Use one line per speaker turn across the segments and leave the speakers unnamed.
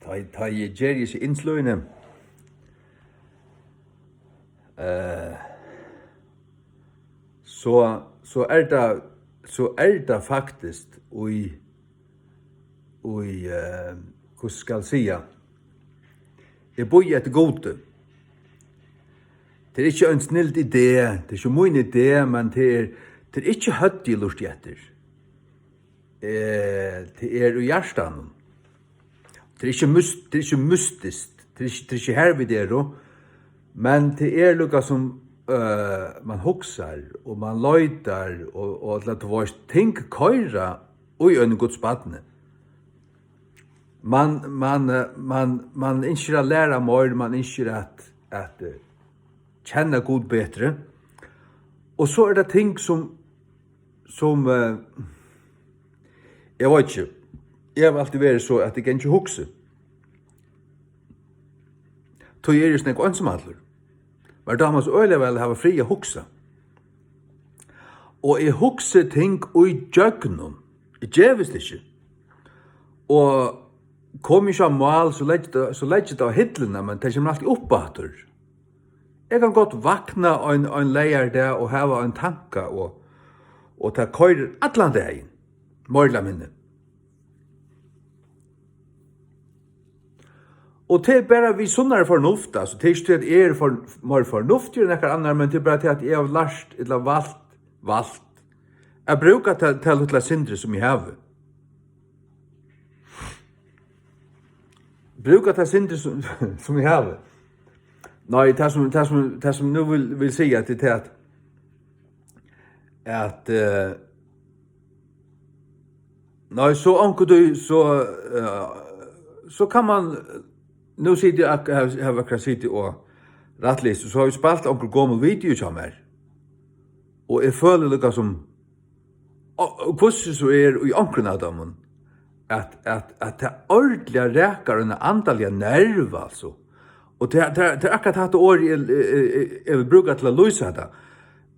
ta jeg gjør ikke innsløyene. Så er det faktisk hvordan skal jeg si, jeg bor etter gode. Det er ikke en snilt idé, det er ikke min idé, men det er ikke høtt i lurt etter. Det er i hjertan. Det er ikke mystisk, det er ikke her vi det, men det er lukka som man huksar, og man løytar, og at det var ting køyra ui en Guds badne. Man innskjer å lære mer, man innskjer at kjenne Gud bedre. Og så er det ting som jeg vet ikke, jeg har alltid vært så at jeg kan ikke hukse. Tog er jo snakk ansamadler. Men da har man så øyelig vel hava fri å hukse. Og jeg hukse ting ui djøgnen. Jeg djevist ikke. Og kom ikke av mal, så legger det av hittlene, men det kommer alltid oppbater. Jeg kan godt vakna en leier der og hava en tanka og ta køyrer atlan dagen, morla minne. Og det er bare vi sånne fornuft, altså det er ikke at jeg er mer fornuftig enn ekkert annet, men det er bare til at jeg har lært eller valgt. Jeg bruker til litt sindre som jeg har. Bruker til sindre som jeg har. Nei, det som nu vil si at det er at nei, så anker du, så kan man nu sitter jeg har akkurat sitter og rattlist, så har vi spalt anker gammel video som her. Og jeg føler lukka som hvordan så er i ankeren av dem at det ordentlig rekar en antallige nerv, altså. Og det er akkurat hatt år jeg vil bruke til å løse det,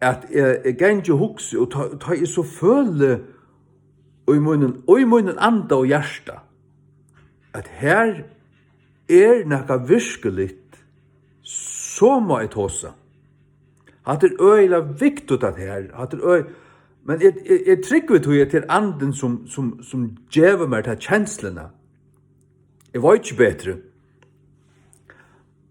at jeg kan ikke huske, og ta jeg så føle og i munnen anda og hjärsta, at her er nekka virkelitt så må jeg tåsa. Hatt øyla viktig at her, men jeg trykker til til anden som djever meg til kjenslene. Jeg var ikke bedre.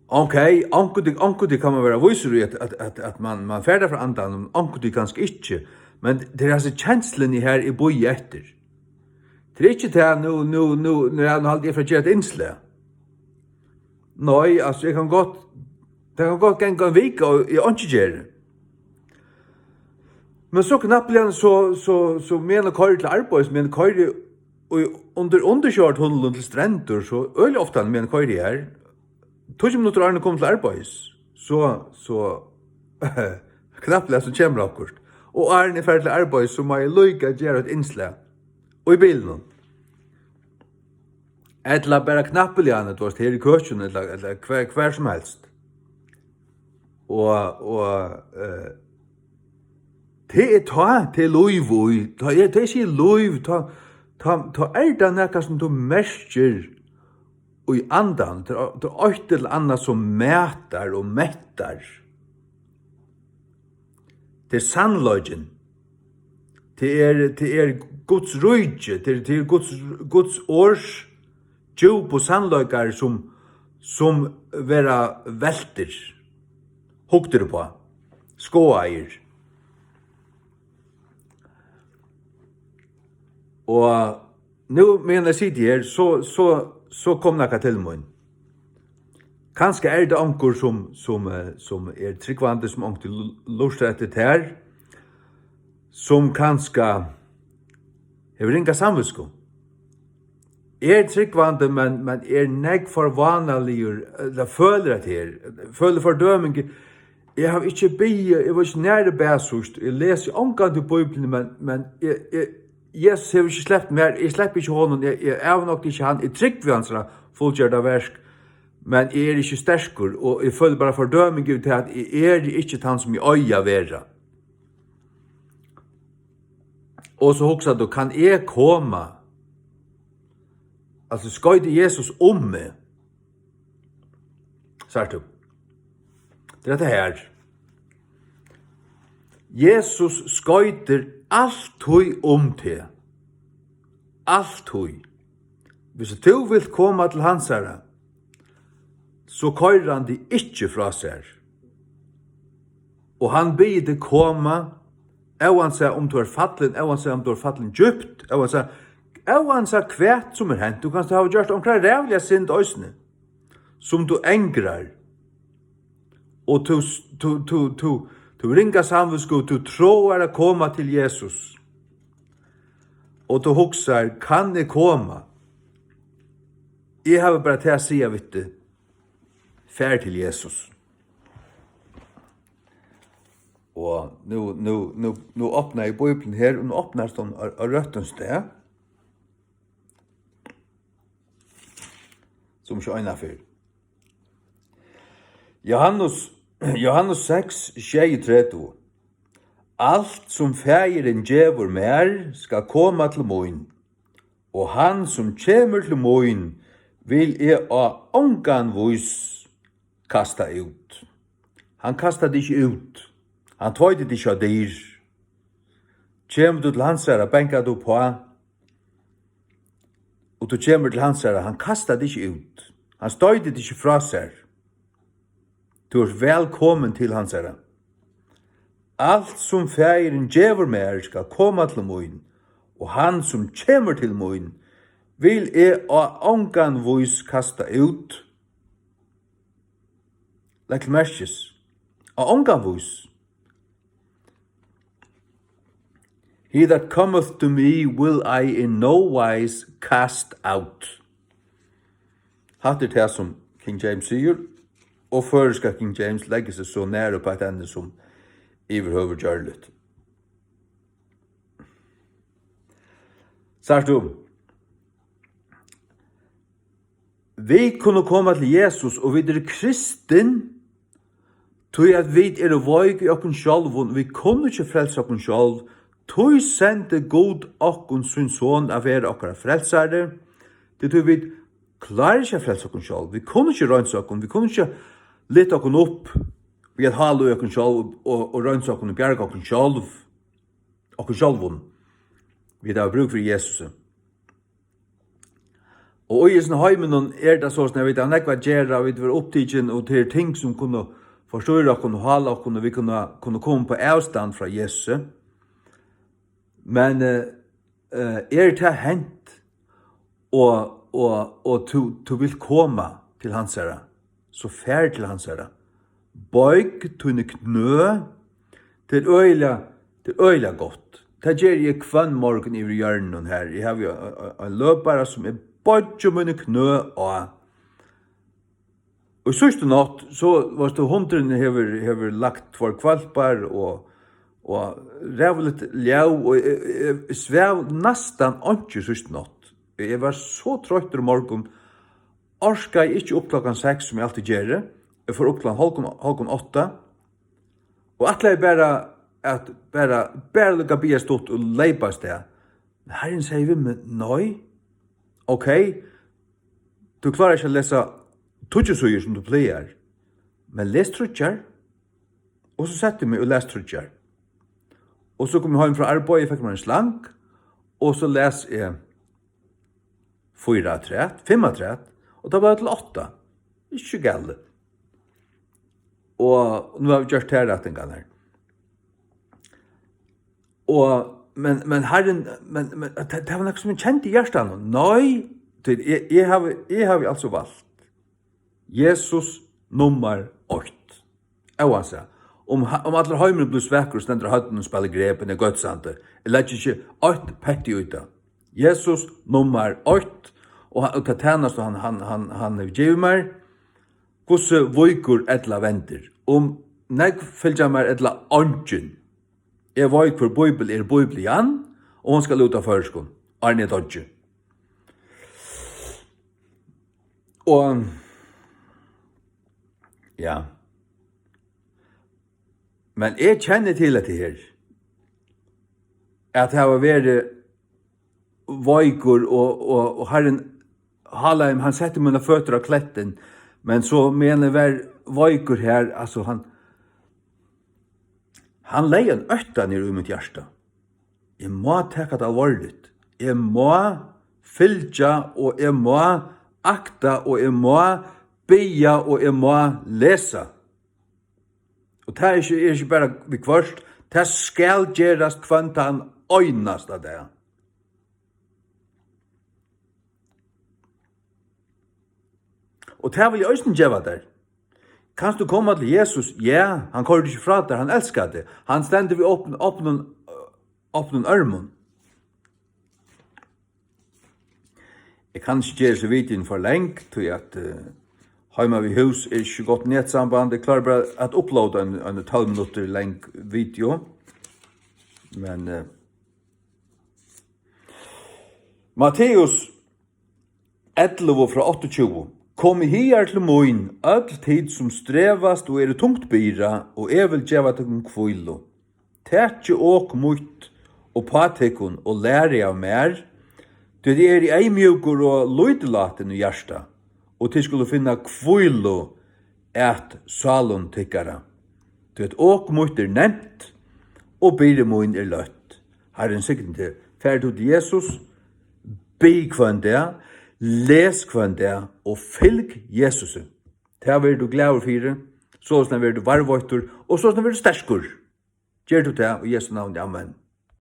Okay, ankudig kan man være viser i at man ferder fra andan, ankudig kanskje ikke, men det er altså kjenslene her jeg bor i etter. Det er ikke til nå er han alltid fra gjerne innsle. Nei, altså det kan godt ganga en vika og jeg ikke gjør det. Men så knappelig så mener køyre til arbeids, mener køyre under underkjørt hundelen til strendur, så øyelig ofte han mener køyre her, 20 minutter Arne kom til arbeids, så knappelig så kommer akkurat. Og Arne er ferdig til arbeids, så må jeg lykke at gjøre et innslag. Og i bilen. Etla bare knappelig han, det var her i køkken, eller hver som helst. Og det er til løyv, det er ikke løyv, ta er det nekka som du merker og i andan, det er et eller annet som mætar og mettar. Det er sannløgjen. Det er Guds røyge, det er Guds års djup og sannløykar som vera velter, hukter på, skåeier. Og nu mener jeg sitte her, så kom nekka til mun. Kanskje er det anker som er tryggvande, som anker lurer etter her, som kanskje hever ringa samvisko. Er tryggvande, men er negg for vanaligur, eller føler at her, føler fordøming. Jeg har ikke jeg var ikke nære bæsust, jeg leser omgang til Bibelen, men Jesus har ikke sleppt mer, jeg slipper ikke honom, jeg er nok ikke han, jeg trygg ved hans fullgjørt av versk, men jeg er ikke stersker, og jeg føler bare fordøming til at jeg er ikke han som jeg øya vera. Og så hoksa du, kan jeg komme altså skøyde Jesus om meg. Sagt du. Det er dette her. Jesus skøyder alt høy om til. Alt høy. Hvis du vil komme til hans herre, så køyrer han det ikke fra seg. Og han ber det komme, og han sier om du er fattelen, og han sier om du er fattelen djupt, og han sier kvært som er hent. Du kan ha gjort omkring rævlige synd øysene, som du engrar. Og du ringer samvinsku, du tror å komme til Jesus. Og du husker, kan jeg komme? Jeg har bare til å si, vet du, fær til Jesus. Og nu åpner jeg Bibelen her, og nu åpner den av røttens sted. Som ikke øyne for. Johannes 6, 33. Alt som fægeren djevor mer skal komme til moin, og han som kommer til moin vil jeg av ongan vis kasta ut. Han kastar det ikke ut. Han tøyde det ikke av dyr. Kjem du til hans herre, benka du på, og du kommer til hans herre, han kastar det ikke ut. Han støyde det ikke fra seg. Du er velkommen til hans herre. Alt som fægeren djevor mer skal komme til moin, og han som kommer til moin vil jeg av ongan vis kasta ut. Like merkes. Av ongan vis. He that cometh to me will I in no wise cast out. Hatt er det som King James sier, og føreska King James legger seg så nære på et ende som iverhøver gjørligt. Sagt du, vi kunne komme til Jesus, og vi er kristen, tog at vi er veik i okken sjálvun, vi kunne ikke frelse okken sjálv, tog sendte god okken sin son av være okkara frelsare, det tog vi klarer ikke frelse okken sjálv, vi kunne ikke røynse okken, vi kunne ikke lite okken opp, vi hadde halu okken sjálv, og røynse okken og bjerg okken sjálvun, vi hadde bruk for Jesus. Og i sin heimen er det sånn, jeg vet, han ikke var gjerra, vi var opptidgen, og til ting som kunne forståre okken og hala okken, og vi kunne komme på avstand fra Jesus. Men er det hent, og du vil komme til hans herre, så fær til hans herre. Bøyg tunne knø til øyla godt. Det gjør jeg kvann morgen i hjørnen her. Jeg har jo en løpare som bøyg mine knø og sørste natt, så var det hundrene hever lagt for kvalpar og rævlet ljau, og jeg svev nastan ikke sørste natt. Jeg var så trøyt morgen, orska jeg ikke opp klokkan 6 som jeg alltid gjør. Jeg får opp klokkan 8, og atle jeg bare lukka bia stått og leipa sted. Men Herren sier vi med nøy, ok, du klarer ikke å lese tudjesøyer som du pleier, men les trutjar, og så setter jeg meg og les trutjar. Og så kom jeg hjem fra arbeid, jeg fikk meg en slank, og så les jeg 4 træt, 5 træt, og da var jeg til 8. Ikke gale. Og nå har vi gjort her rett en gang her. Men Herren, det var noe som jeg kjente i hjertet. Nei, jeg har altså valgt Jesus nummer 8. Og han sa, om alle heimene blir svekker, stender høyden og spiller grepen i gødsante, jeg legger ikke 8 petti ut av. Jesus nummer 8, og hva tjenest han gjør meg, hvordan vøyker etla venter. Om nek fylgja meg etla ånden, jeg vøyk for Bibel igjen, og han skal ut av føreskånd, Arne Dodge. Og ja, men jeg kjenner til dette her, at det har vært vøyker, og Herren Halheim, han sette mina fötter av kletten, men så menar var vajkur här, alltså han leie en ötta ner i mitt hjärsta. Jeg må teka det alvorligt. Jeg må fylgja, og jeg må akta, og jeg må bya, og jeg må lesa. Og det er ikke bare vi kvørst, det skal gjerast kvantan øynast av det. Og det vil jeg også gjøre der. Kanst du komme til Jesus? Ja, han kører ikke fra der, han elsker det. Han stender ved åpnen ørmen. Jeg kan ikke gjøre så vidt inn for lengt, til at heima vi hus er ikke godt nettsamband. Jeg klarer bare at uploada en 12 minutter lang video. Men Matteus 11 fra 28. Kom i hier til moin, öll tid som strevast og tungt byra, og jeg vil gjeva til kvilo. Tætje åk mot og patekon og lære av mer, det i ei mjukur og løydelaten i hjärsta, og til skulle finna kvilo et salon tykkara. Det åk mot nevnt, og byremoin løtt. Herren sikten til, ferdig til Jesus, by kvann det, les kvann det, og fylg Jesus. Det vil du glad for, så vil du varvåttur, og så vil du sterskur. Gjør du det, og Jesu navn, amen.